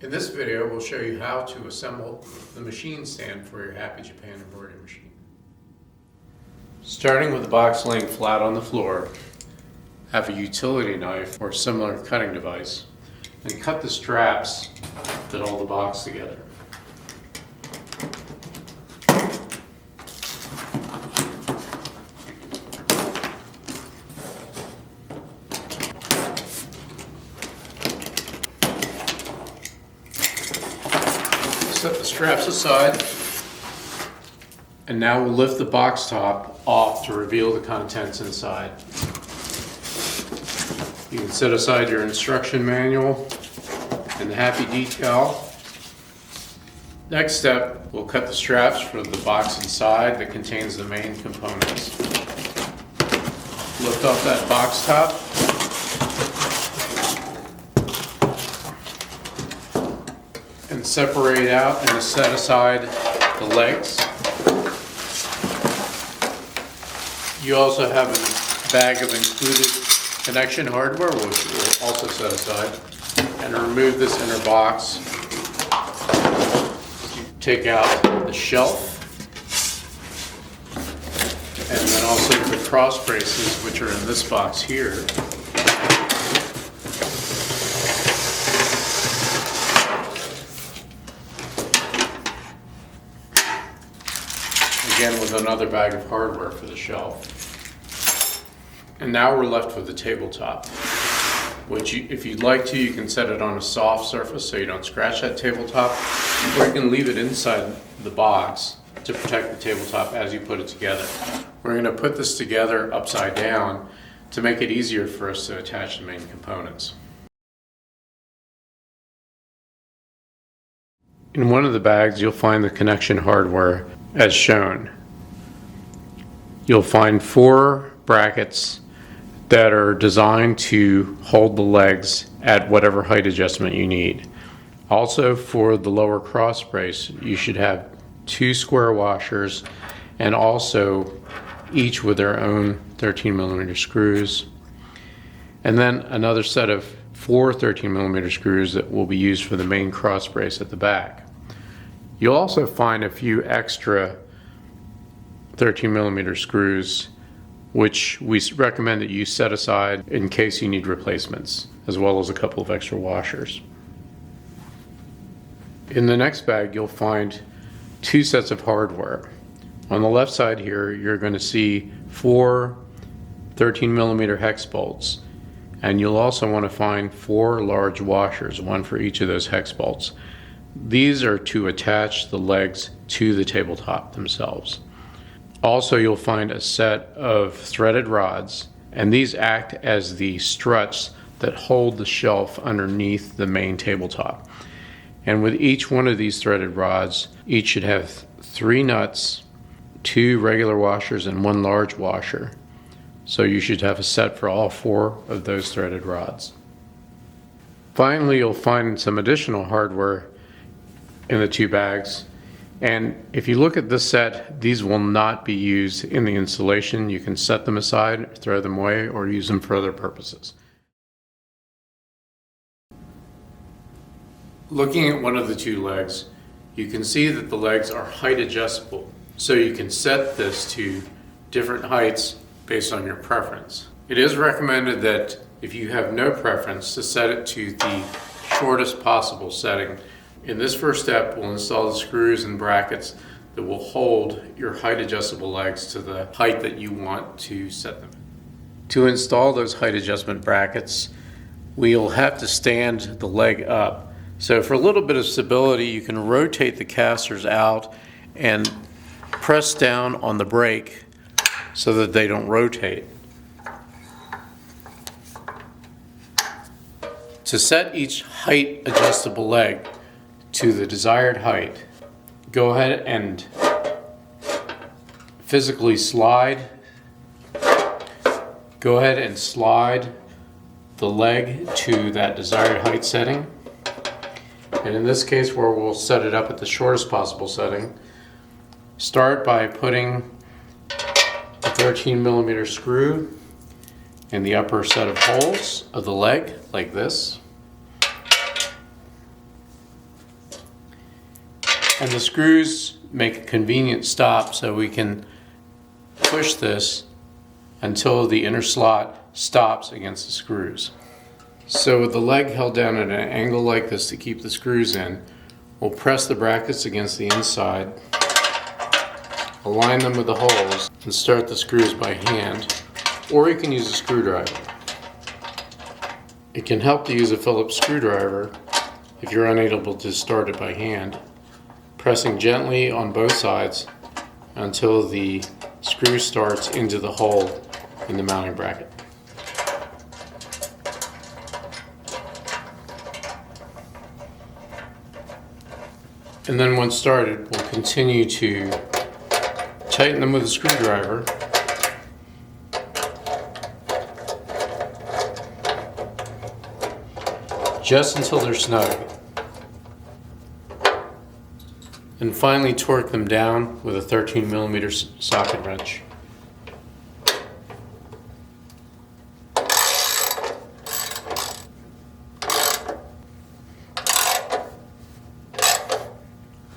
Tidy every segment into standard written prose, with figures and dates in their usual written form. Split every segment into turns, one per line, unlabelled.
In this video, we'll show you how to assemble the machine stand for your HappyJapan embroidery machine. Starting with the box laying flat on the floor, have a utility knife or similar cutting device, and cut the straps that hold the box together. Set the straps aside, and now we'll lift the box top off to reveal the contents inside. You can set aside your instruction manual and the Happy decal. Next step, we'll cut the straps for the box inside that contains the main components. Lift off that box top. And separate out and set aside the legs. You also have a bag of included connection hardware, which we'll also set aside. And remove this inner box. Take out the shelf. And then also the cross braces, which are in this box here. Again with another bag of hardware for the shelf. And now we're left with the tabletop, which if you'd like to, you can set it on a soft surface so you don't scratch that tabletop, or you can leave it inside the box to protect the tabletop as you put it together. We're going to put this together upside down to make it easier for us to attach the main components. In one of the bags, you'll find the connection hardware as shown. You'll find 4 brackets that are designed to hold the legs at whatever height adjustment you need. Also, for the lower cross brace, you should have 2 square washers, and also each with their own 13mm screws. And then another set of 4 13mm screws that will be used for the main cross brace at the back. You'll also find a few extra 13mm screws, which we recommend that you set aside in case you need replacements, as well as a couple of extra washers. In the next bag, you'll find 2 sets of hardware. On the left side here, you're going to see 4 13mm hex bolts, and you'll also want to find 4 large washers, one for each of those hex bolts. These are to attach the legs to the tabletop themselves. Also, you'll find a set of threaded rods, and these act as the struts that hold the shelf underneath the main tabletop. And with each one of these threaded rods, each should have 3 nuts, 2 regular washers, and 1 large washer. So you should have a set for all 4 of those threaded rods. Finally, you'll find some additional hardware in the 2 bags. And if you look at this set, these will not be used in the installation. You can set them aside, throw them away, or use them for other purposes. Looking at one of the 2 legs, you can see that the legs are height adjustable. So you can set this to different heights based on your preference. It is recommended that if you have no preference, to set it to the shortest possible setting. In this first step, we'll install the screws and brackets that will hold your height adjustable legs to the height that you want to set them. To install those height adjustment brackets, we'll have to stand the leg up. So for a little bit of stability, you can rotate the casters out and press down on the brake so that they don't rotate. To set each height adjustable leg to the desired height, go ahead and physically slide. Go ahead and slide the leg to that desired height setting. And in this case, where we'll set it up at the shortest possible setting, start by putting a 13mm screw in the upper set of holes of the leg, like this. And the screws make a convenient stop, so we can push this until the inner slot stops against the screws. So with the leg held down at an angle like this to keep the screws in, we'll press the brackets against the inside, align them with the holes, and start the screws by hand, or you can use a screwdriver. It can help to use a Phillips screwdriver if you're unable to start it by hand, pressing gently on both sides until the screw starts into the hole in the mounting bracket. And then once started, we'll continue to tighten them with a screwdriver just until they're snug. And finally torque them down with a 13mm socket wrench.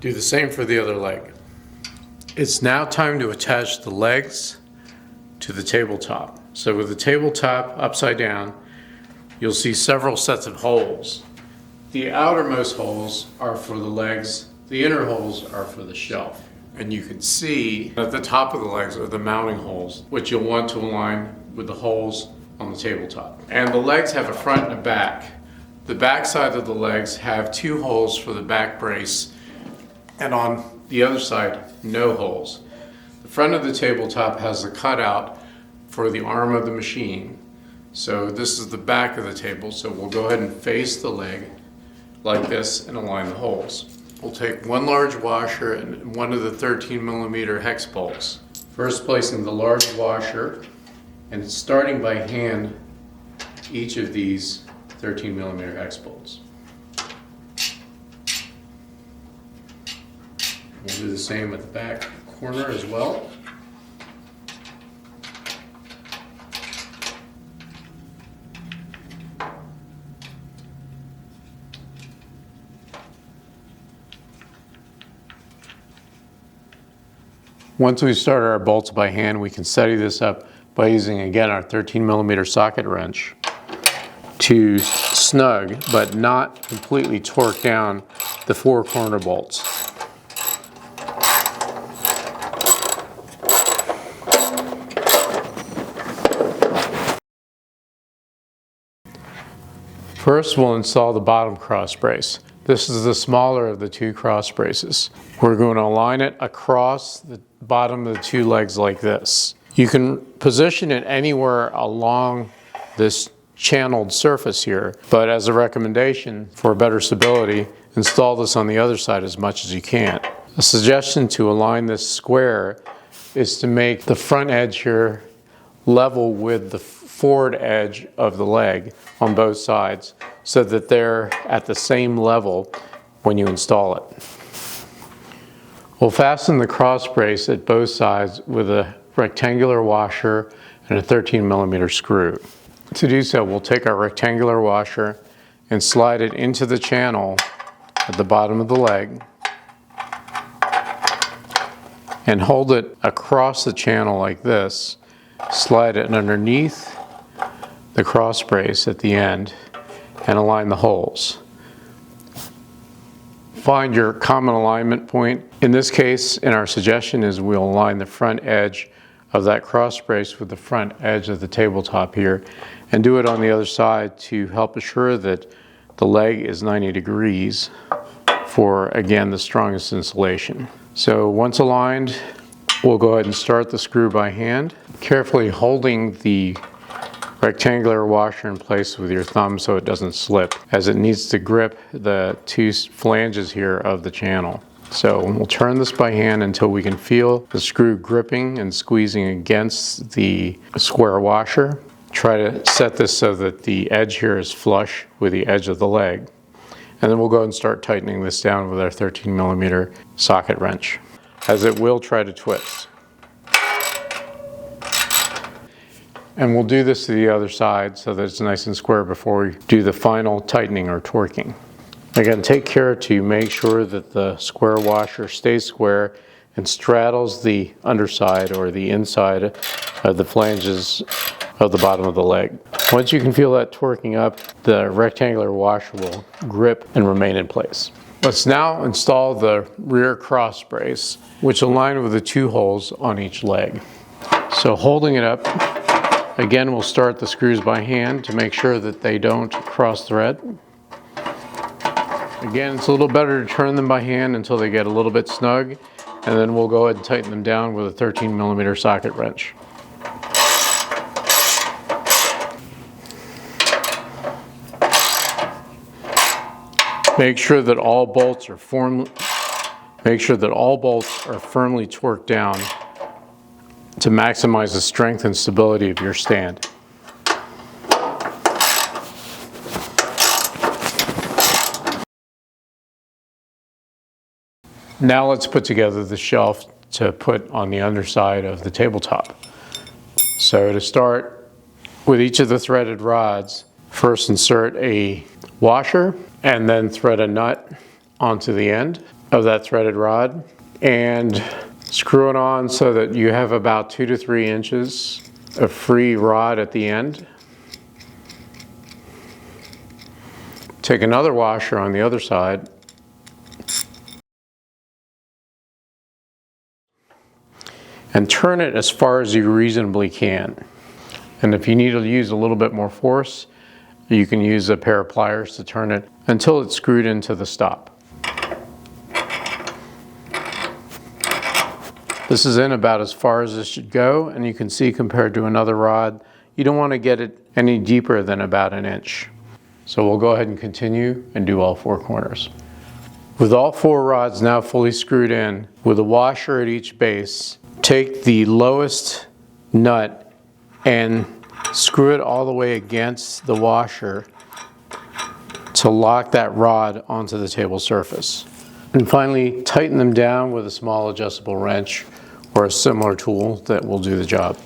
Do the same for the other leg. It's now time to attach the legs to the tabletop. So with the tabletop upside down, you'll see several sets of holes. The outermost holes are for the legs, the inner holes are for the shelf. And you can see at the top of the legs are the mounting holes, which you'll want to align with the holes on the tabletop. And the legs have a front and a back. The back side of the legs have 2 holes for the back brace, and on the other side, no holes. The front of the tabletop has a cutout for the arm of the machine. So this is the back of the table, so we'll go ahead and face the leg like this and align the holes. We'll take one large washer and one of the 13mm hex bolts. First placing the large washer and starting by hand each of these 13mm hex bolts. We'll do the same at the back corner as well. Once we start our bolts by hand, we can steady this up by using, again, our 13mm socket wrench to snug but not completely torque down the 4 corner bolts. First, we'll install the bottom cross brace. This is the smaller of the 2 cross braces. We're going to align it across the bottom of the 2 legs like this. You can position it anywhere along this channeled surface here, but as a recommendation for better stability, install this on the other side as much as you can. A suggestion to align this square is to make the front edge here level with the forward edge of the leg on both sides so that they're at the same level when you install it. We'll fasten the cross brace at both sides with a rectangular washer and a 13mm screw. To do so, we'll take our rectangular washer and slide it into the channel at the bottom of the leg and hold it across the channel like this. Slide it underneath the cross brace at the end and align the holes. Find your common alignment point. In this case, in our suggestion is we'll align the front edge of that cross brace with the front edge of the tabletop here and do it on the other side to help assure that the leg is 90 degrees for, again, the strongest insulation. So once aligned, we'll go ahead and start the screw by hand, carefully holding the rectangular washer in place with your thumb so it doesn't slip, as it needs to grip the 2 flanges here of the channel. So we'll turn this by hand until we can feel the screw gripping and squeezing against the square washer. Try to set this so that the edge here is flush with the edge of the leg. And then we'll go ahead and start tightening this down with our 13mm socket wrench, as it will try to twist. And we'll do this to the other side so that it's nice and square before we do the final tightening or torquing. Again, take care to make sure that the square washer stays square and straddles the underside or the inside of the flanges of the bottom of the leg. Once you can feel that torquing up, the rectangular washer will grip and remain in place. Let's now install the rear cross brace, which align with the 2 holes on each leg. So holding it up, again, we'll start the screws by hand to make sure that they don't cross thread. Again, it's a little better to turn them by hand until they get a little bit snug, and then we'll go ahead and tighten them down with a 13mm socket wrench. Make sure that all bolts are firmly torqued down to maximize the strength and stability of your stand. Now let's put together the shelf to put on the underside of the tabletop. So to start with each of the threaded rods, first insert a washer and then thread a nut onto the end of that threaded rod and screw it on so that you have about 2 to 3 inches of free rod at the end. Take another washer on the other side and turn it as far as you reasonably can. And if you need to use a little bit more force, you can use a pair of pliers to turn it until it's screwed into the stop. This is in about as far as this should go, and you can see compared to another rod, you don't want to get it any deeper than about 1 inch. So we'll go ahead and continue and do all 4 corners. With all 4 rods now fully screwed in, with a washer at each base, take the lowest nut and screw it all the way against the washer to lock that rod onto the table surface. And finally, tighten them down with a small adjustable wrench or a similar tool that will do the job.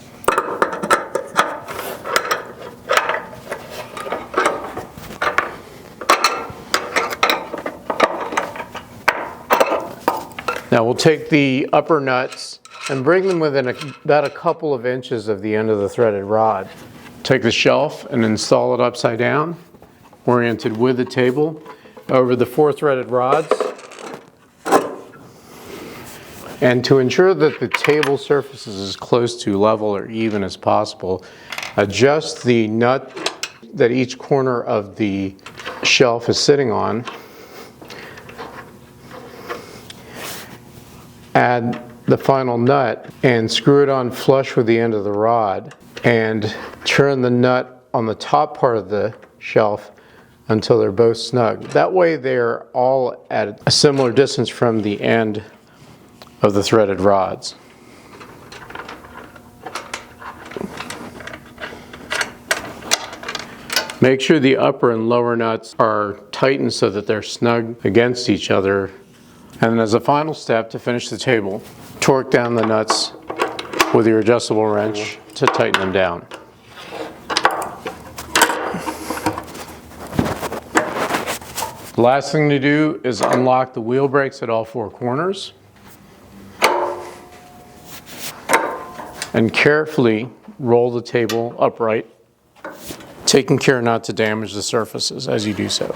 Now we'll take the upper nuts and bring them within about a couple of inches of the end of the threaded rod. Take the shelf and install it upside down, oriented with the table, over the 4 threaded rods. And to ensure that the table surface is as close to level or even as possible, adjust the nut that each corner of the shelf is sitting on. Add the final nut and screw it on flush with the end of the rod and turn the nut on the top part of the shelf until they're both snug. That way they're all at a similar distance from the end of the threaded rods. Make sure the upper and lower nuts are tightened so that they're snug against each other. And then as a final step to finish the table, torque down the nuts with your adjustable wrench to tighten them down. The last thing to do is unlock the wheel brakes at all 4 corners and carefully roll the table upright, taking care not to damage the surfaces as you do so.